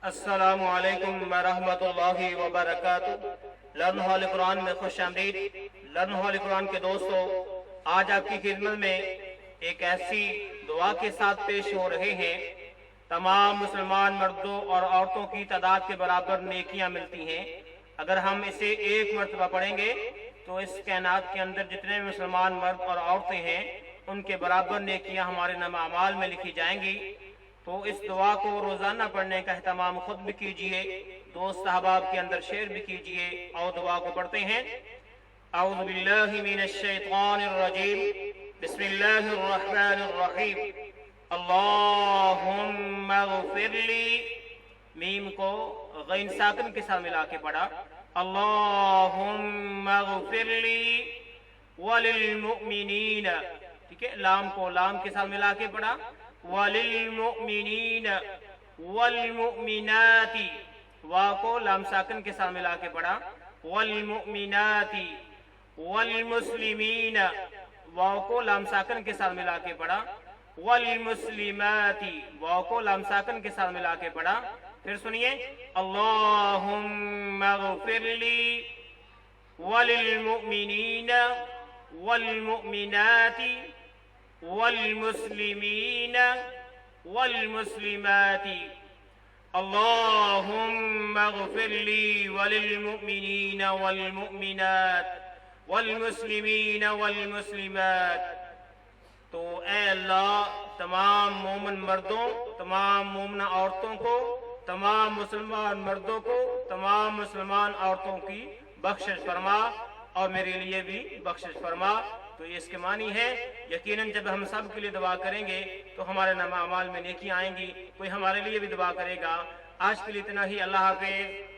अस्सलामु अलैकुम वरहमतुल्लाहि वबरकातुहू। लर्न हॉल कुरान में खुश आमदीद। लर्न हॉल कुरान के दोस्तों, आज आपकी खिदमत में एक ऐसी दुआ के साथ पेश हो रहे हैं। तमाम मुसलमान मर्दों और औरतों की तादाद के बराबर नेकियां मिलती हैं। अगर हम इसे एक मरतबा पढ़ेंगे तो इस कायनात के अंदर जितने मुसलमान मर्द और औरतें हैं उनके बराबर नेकियां हमारे नामा अमाल में लिखी जाएंगी। तो इस दुआ को रोजाना पढ़ने का एहतमाम खुद भी कीजिए, दोस्त अहबाब के अंदर शेयर भी कीजिए। और दुआ को पढ़ते हैं। औज़ु बिल्लाहि मिनश शैतानिर रजीम, बिस्मिल्लाहिर रहमानिर रहीम। अल्लाहुम्मा ग़फ़िरली, मीम को गैन साकिन के साथ मिला के पढ़ा। अल्लाहुम्मा ग़फ़िरली वलिल मुमिनीन, ठीक है, लाम को लाम के साथ मिला के पढ़ा। वलिल मुमिनीन वल मुमिनाती, वा को लाम साकिन के साथ मिला के पढ़ा। वल मुमिनाती वल मुस्लिमीन, वाव को लाम साकिन के साथ मिला के पढ़ा। वल मुस्लिमाती, वाव को लाम साकिन के साथ मिला के पढ़ा। फिर सुनिए, अल्लाहुम्मा ग़फ़िरली वलिल मुमिनीन वल मुमिनाती वल मुस्लिमीन वल मुस्लिमाती। अल्लाहुम्मा ग़फ़िरली वलिल मुमिनीन वल मुमिनात वल मुस्लिमीन वल मुस्लिमात। तो ऐ अल्लाह, तमाम मोमिन मर्दों, तमाम मोमिना औरतों को, तमाम मुसलमान मर्दों को, तमाम मुसलमान औरतों की बख्शिश फरमा और मेरे लिए भी बख्शिश फरमा। तो ये इसके मानी है, यकीनन जब हम सब के लिए दुआ करेंगे तो हमारे नामा अमाल में नेकियां आएंगी, कोई हमारे लिए भी दुआ करेगा। आज के लिए इतना ही। अल्लाह हाफ़िज़।